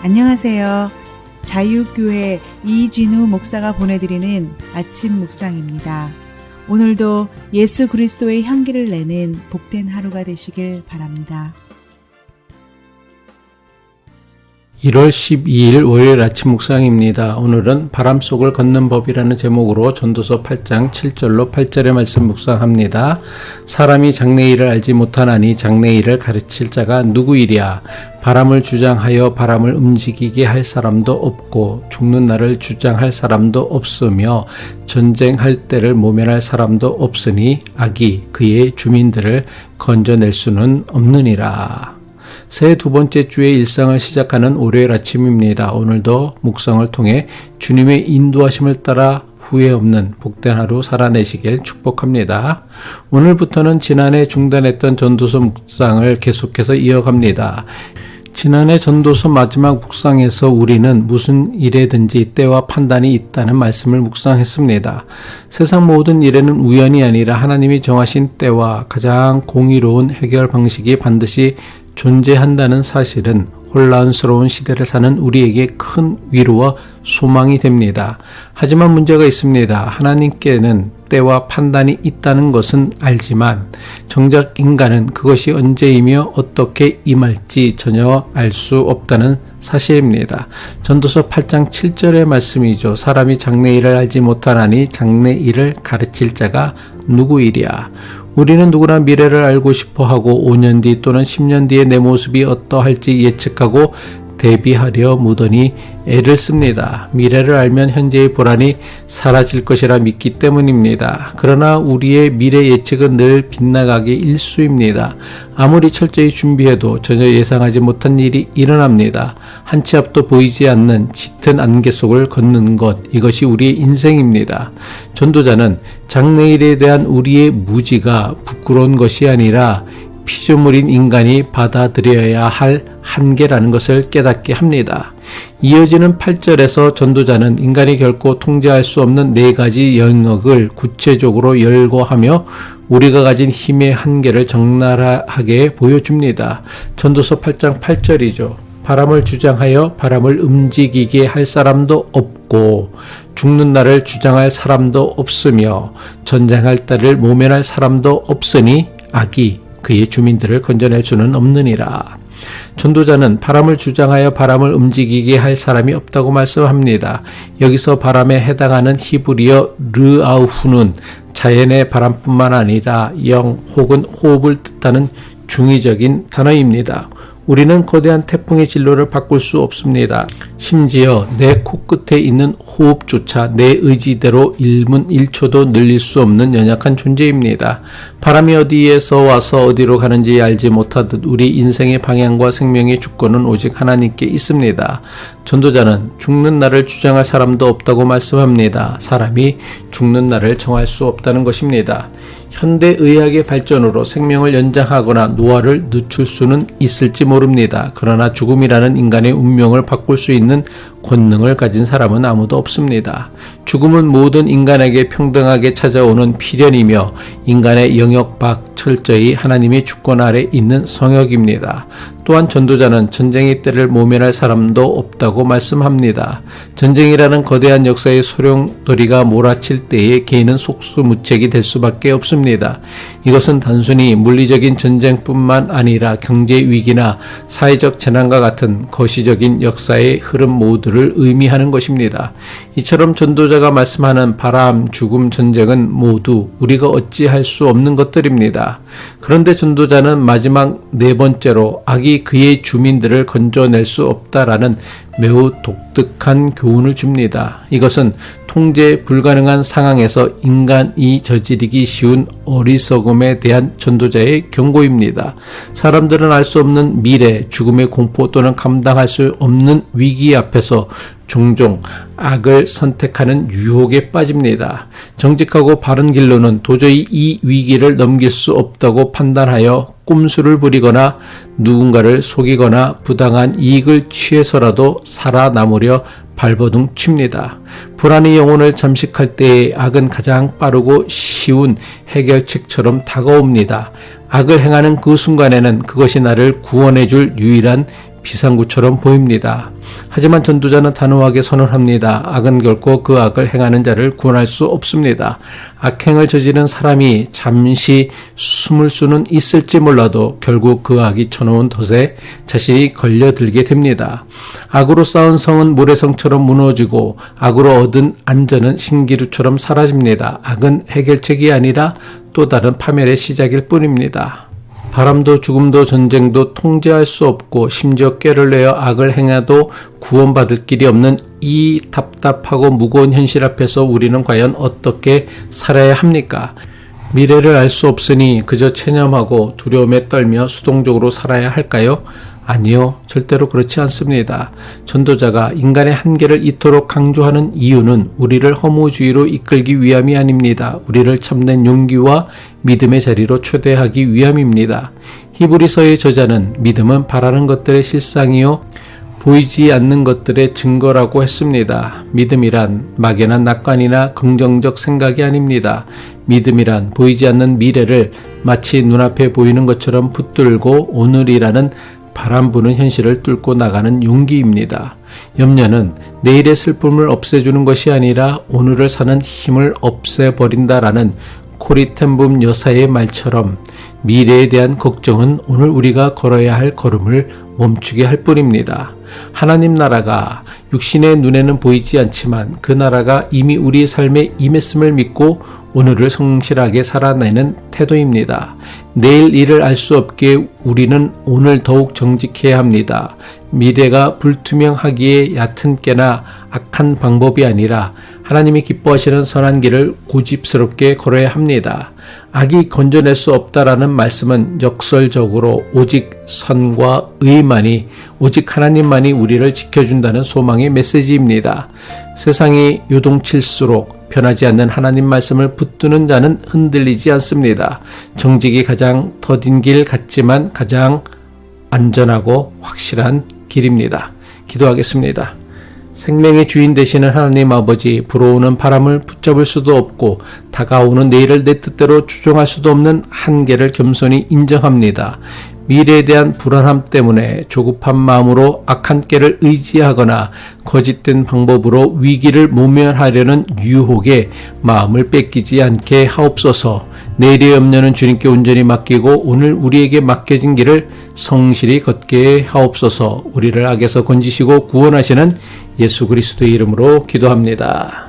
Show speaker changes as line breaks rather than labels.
안녕하세요. 자유교회 이진우 목사가 보내드리는 아침 묵상입니다. 오늘도 예수 그리스도의 향기를 내는 복된 하루가 되시길 바랍니다.
1월 12일 월요일 아침 묵상입니다. 오늘은 바람 속을 걷는 법이라는 제목으로 전도서 8장 7절로 8절의 말씀 묵상합니다. 사람이 장래일을 알지 못하나니 장래일을 가르칠 자가 누구이랴. 바람을 주장하여 바람을 움직이게 할 사람도 없고 죽는 날을 주장할 사람도 없으며 전쟁할 때를 모면할 사람도 없으니 악이 그의 주민들을 건져낼 수는 없느니라. 새해 두 번째 주의 일상을 시작하는 월요일 아침입니다. 오늘도 묵상을 통해 주님의 인도하심을 따라 후회 없는 복된 하루 살아내시길 축복합니다. 오늘부터는 지난해 중단했던 전도서 묵상을 계속해서 이어갑니다. 지난해 전도서 마지막 묵상에서 우리는 무슨 일에든지 때와 판단이 있다는 말씀을 묵상했습니다. 세상 모든 일에는 우연이 아니라 하나님이 정하신 때와 가장 공의로운 해결 방식이 반드시 존재한다는 사실은 혼란스러운 시대를 사는 우리에게 큰 위로와 소망이 됩니다. 하지만 문제가 있습니다. 하나님께는 때와 판단이 있다는 것은 알지만 정작 인간은 그것이 언제이며 어떻게 임할지 전혀 알 수 없다는 사실입니다. 전도서 8장 7절의 말씀이죠. 사람이 장래일을 알지 못하나니 장래일을 가르칠 자가 누구이랴. 우리는 누구나 미래를 알고 싶어하고 5년 뒤 또는 10년 뒤에 내 모습이 어떠할지 예측하고 대비하려 무던히 애를 씁니다. 미래를 알면 현재의 불안이 사라질 것이라 믿기 때문입니다. 그러나 우리의 미래 예측은 늘 빗나가기 일쑤입니다. 아무리 철저히 준비해도 전혀 예상하지 못한 일이 일어납니다. 한 치 앞도 보이지 않는 짙은 안개 속을 걷는 것, 이것이 우리의 인생입니다. 전도자는 장래일에 대한 우리의 무지가 부끄러운 것이 아니라 피조물인 인간이 받아들여야 할 한계라는 것을 깨닫게 합니다. 이어지는 8절에서 전도자는 인간이 결코 통제할 수 없는 네 가지 영역을 구체적으로 열거하며 우리가 가진 힘의 한계를 적나라하게 보여줍니다. 전도서 8장 8절이죠. 바람을 주장하여 바람을 움직이게 할 사람도 없고 죽는 날을 주장할 사람도 없으며 전쟁할 때를 모면할 사람도 없으니 악이 그의 주민들을 건져낼 수는 없느니라. 전도자는 바람을 주장하여 바람을 움직이게 할 사람이 없다고 말씀합니다. 여기서 바람에 해당하는 히브리어 르아우후는 자연의 바람뿐만 아니라 영 혹은 호흡을 뜻하는 중의적인 단어입니다. 우리는 거대한 태풍의 진로를 바꿀 수 없습니다. 심지어 내 코끝에 있는 호흡조차 내 의지대로 1분 1초도 늘릴 수 없는 연약한 존재입니다. 바람이 어디에서 와서 어디로 가는지 알지 못하듯 우리 인생의 방향과 생명의 주권은 오직 하나님께 있습니다. 전도자는 죽는 날을 주장할 사람도 없다고 말씀합니다. 사람이 죽는 날을 정할 수 없다는 것입니다. 현대의학의 발전으로 생명을 연장하거나 노화를 늦출 수는 있을지 모릅니다. 그러나 죽음이라는 인간의 운명을 바꿀 수 있는 권능을 가진 사람은 아무도 없습니다. 죽음은 모든 인간에게 평등하게 찾아오는 필연이며 인간의 영역 밖 철저히 하나님의 주권 아래 있는 성역입니다. 또한 전도자는 전쟁의 때를 모면할 사람도 없다고 말씀합니다. 전쟁이라는 거대한 역사의 소용돌이가 몰아칠 때에 개인은 속수무책이 될 수밖에 없습니다. 이것은 단순히 물리적인 전쟁뿐만 아니라 경제 위기나 사회적 재난과 같은 거시적인 역사의 흐름 모두를 의미하는 것입니다. 이처럼 전도자가 말씀하는 바람, 죽음, 전쟁은 모두 우리가 어찌할 수 없는 것들입니다. 그런데 전도자는 마지막 네 번째로 악이 그의 주민들을 건져낼 수 없다라는 매우 독특한 교훈을 줍니다. 이것은 통제 불가능한 상황에서 인간이 저지르기 쉬운 어리석음에 대한 전도자의 경고입니다. 사람들은 알 수 없는 미래, 죽음의 공포 또는 감당할 수 없는 위기 앞에서 종종 악을 선택하는 유혹에 빠집니다. 정직하고 바른 길로는 도저히 이 위기를 넘길 수 없다고 판단하여 꼼수를 부리거나 누군가를 속이거나 부당한 이익을 취해서라도 살아남으려 발버둥 칩니다. 불안의 영혼을 잠식할 때의 악은 가장 빠르고 쉬운 해결책처럼 다가옵니다. 악을 행하는 그 순간에는 그것이 나를 구원해 줄 유일한 비상구처럼 보입니다. 하지만 전도자는 단호하게 선언합니다. 악은 결코 그 악을 행하는 자를 구원할 수 없습니다. 악행을 저지른 사람이 잠시 숨을 수는 있을지 몰라도 결국 그 악이 쳐놓은 덫에 자신이 걸려들게 됩니다. 악으로 쌓은 성은 모래성처럼 무너지고 악으로 얻은 안전은 신기루처럼 사라집니다. 악은 해결책이 아니라 또 다른 파멸의 시작일 뿐입니다. 바람도 죽음도 전쟁도 통제할 수 없고 심지어 꾀를 내어 악을 행해도 구원받을 길이 없는 이 답답하고 무거운 현실 앞에서 우리는 과연 어떻게 살아야 합니까? 미래를 알 수 없으니 그저 체념하고 두려움에 떨며 수동적으로 살아야 할까요? 아니요, 절대로 그렇지 않습니다. 전도자가 인간의 한계를 이토록 강조하는 이유는 우리를 허무주의로 이끌기 위함이 아닙니다. 우리를 참된 용기와 믿음의 자리로 초대하기 위함입니다. 히브리서의 저자는 믿음은 바라는 것들의 실상이요 보이지 않는 것들의 증거라고 했습니다. 믿음이란 막연한 낙관이나 긍정적 생각이 아닙니다. 믿음이란 보이지 않는 미래를 마치 눈앞에 보이는 것처럼 붙들고 오늘이라는 바람 부는 현실을 뚫고 나가는 용기입니다. 염려는 내일의 슬픔을 없애주는 것이 아니라 오늘을 사는 힘을 없애버린다라는 코리텐붐 여사의 말처럼 미래에 대한 걱정은 오늘 우리가 걸어야 할 걸음을 멈추게 할 뿐입니다. 하나님 나라가 육신의 눈에는 보이지 않지만 그 나라가 이미 우리의 삶에 임했음을 믿고 오늘을 성실하게 살아내는 태도입니다. 내일 일을 알 수 없기에 우리는 오늘 더욱 정직해야 합니다. 미래가 불투명하기에 얕은 깨나 악한 방법이 아니라 하나님이 기뻐하시는 선한 길을 고집스럽게 걸어야 합니다. 악이 건져낼 수 없다라는 말씀은 역설적으로 오직 선과 의만이, 오직 하나님만이 우리를 지켜준다는 소망의 메시지입니다. 세상이 요동칠수록 변하지 않는 하나님 말씀을 붙드는 자는 흔들리지 않습니다. 정직이 가장 더딘 길 같지만 가장 안전하고 확실한 길입니다. 기도하겠습니다. 생명의 주인 되시는 하나님 아버지, 불어오는 바람을 붙잡을 수도 없고 다가오는 내일을 내 뜻대로 조종할 수도 없는 한계를 겸손히 인정합니다. 미래에 대한 불안함 때문에 조급한 마음으로 악한 깨를 의지하거나 거짓된 방법으로 위기를 모면하려는 유혹에 마음을 뺏기지 않게 하옵소서. 내일의 염려는 주님께 온전히 맡기고 오늘 우리에게 맡겨진 길을 성실히 걷게 하옵소서. 우리를 악에서 건지시고 구원하시는 예수 그리스도의 이름으로 기도합니다.